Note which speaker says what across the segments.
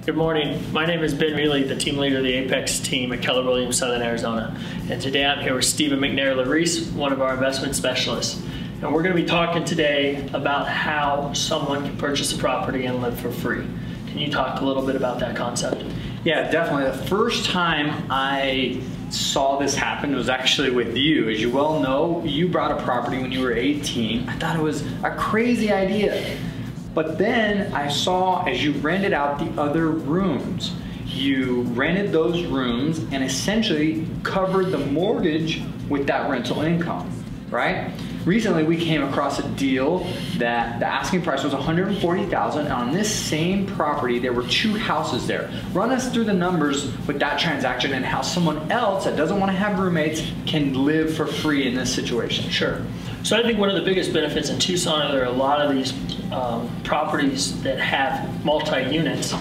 Speaker 1: Good morning. My name is Ben Riehle, the team leader of the Apex team at Keller, Williams, Southern Arizona. And today I'm here with Stephen McNair-Larese, one of our investment specialists. And we're going to be talking today about how someone can purchase a property and live for free. Can you talk a little bit about that concept?
Speaker 2: Yeah, definitely. The first time I saw this happen was actually with you. As you well know, you brought a property when you were 18. I thought it was a crazy idea. But then I saw as you rented out the other rooms, you rented those rooms and essentially covered the mortgage with that rental income, right? Recently we came across a deal that the asking price was $140,000, and on this same property there were 2 houses there. Run us through the numbers with that transaction and how someone else that doesn't want to have roommates can live for free in this situation.
Speaker 1: Sure. So I think one of the biggest benefits in Tucson, there are a lot of these properties that have multi-units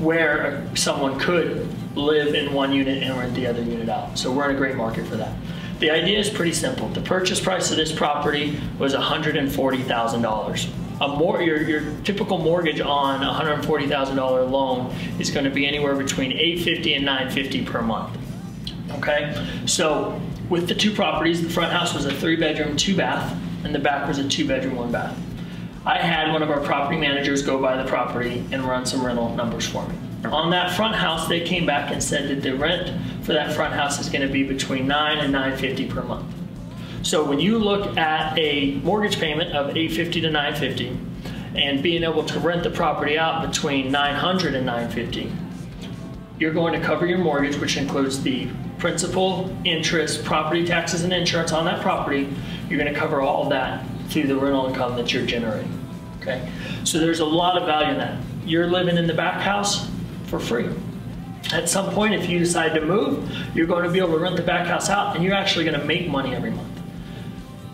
Speaker 1: where someone could live in one unit and rent the other unit out. So we're in a great market for that. The idea is pretty simple. The purchase price of this property was $140,000. Your typical mortgage on a $140,000 loan is going to be anywhere between $850 and $950 per month. Okay, so with the 2 properties, the front house was a 3-bedroom, 2-bath, and the back was a 2-bedroom, 1-bath. I had one of our property managers go by the property and run some rental numbers for me. On that front house, they came back and said that the rent for that front house is going to be between $900 and $950 per month. So when you look at a mortgage payment of $850 to $950 and being able to rent the property out between $900 and $950, you're going to cover your mortgage, which includes the principal, interest, property taxes, and insurance on that property. You're going to cover all of that through the rental income that you're generating. Okay, so there's a lot of value in that. You're living in the back house for free. At some point, if you decide to move, you're going to be able to rent the back house out, and you're actually going to make money every month.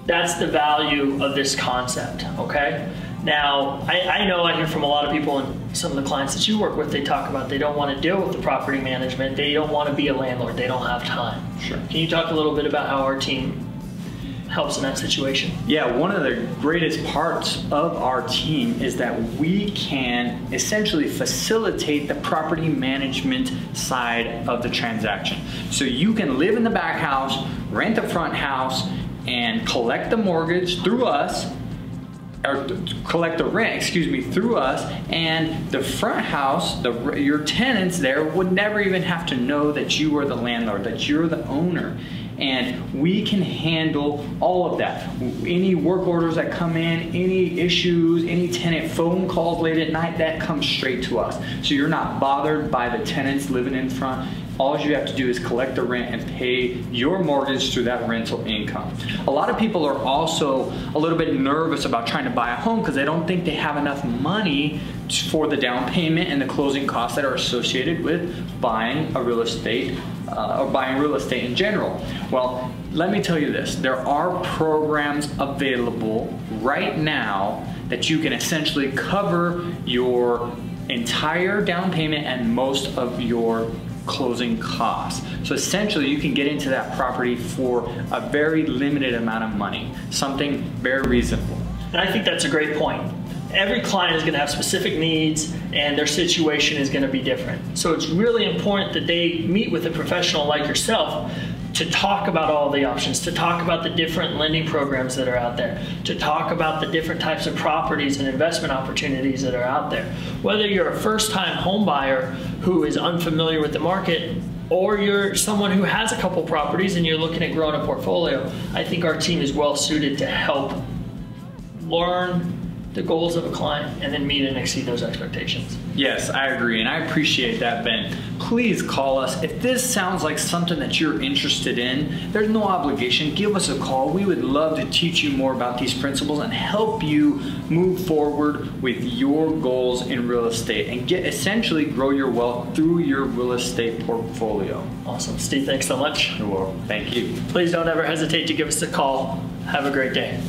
Speaker 1: That's the value of this concept. Okay. Now, I know I hear from a lot of people and some of the clients that you work with, they talk about they don't want to deal with the property management. They don't want to be a landlord. They don't have time.
Speaker 2: Sure.
Speaker 1: Can you talk a little bit about how our team helps in that situation?
Speaker 2: Yeah, one of the greatest parts of our team is that we can essentially facilitate the property management side of the transaction. So you can live in the back house, rent the front house, and collect the mortgage through us, or collect the rent, excuse me, through us, and the front house, your tenants there would never even have to know that you are the landlord, that you're the owner. And we can handle all of that. Any work orders that come in, any issues, any tenant phone calls late at night, that comes straight to us. So you're not bothered by the tenants living in front. All you have to do is collect the rent and pay your mortgage through that rental income. A lot of people are also a little bit nervous about trying to buy a home because they don't think they have enough money for the down payment and the closing costs that are associated with buying a real estate or buying real estate in general. Well, let me tell you this. There are programs available right now that you can essentially cover your entire down payment and most of your closing costs. So essentially you can get into that property for a very limited amount of money, something very reasonable.
Speaker 1: And I think that's a great point. Every client is going to have specific needs and their situation is going to be different. So it's really important that they meet with a professional like yourself to talk about all the options, to talk about the different lending programs that are out there, to talk about the different types of properties and investment opportunities that are out there. Whether you're a first-time home buyer who is unfamiliar with the market, or you're someone who has a couple properties and you're looking at growing a portfolio, I think our team is well suited to help learn the goals of a client and then meet and exceed those expectations.
Speaker 2: Yes, I agree, and I appreciate that, Ben. Please call us. If this sounds like something that you're interested in, there's no obligation. Give us a call. We would love to teach you more about these principles and help you move forward with your goals in real estate and essentially grow your wealth through your real estate portfolio.
Speaker 1: Awesome. Steve, thanks so much.
Speaker 2: You're welcome. Thank you.
Speaker 1: Please don't ever hesitate to give us a call. Have a great day.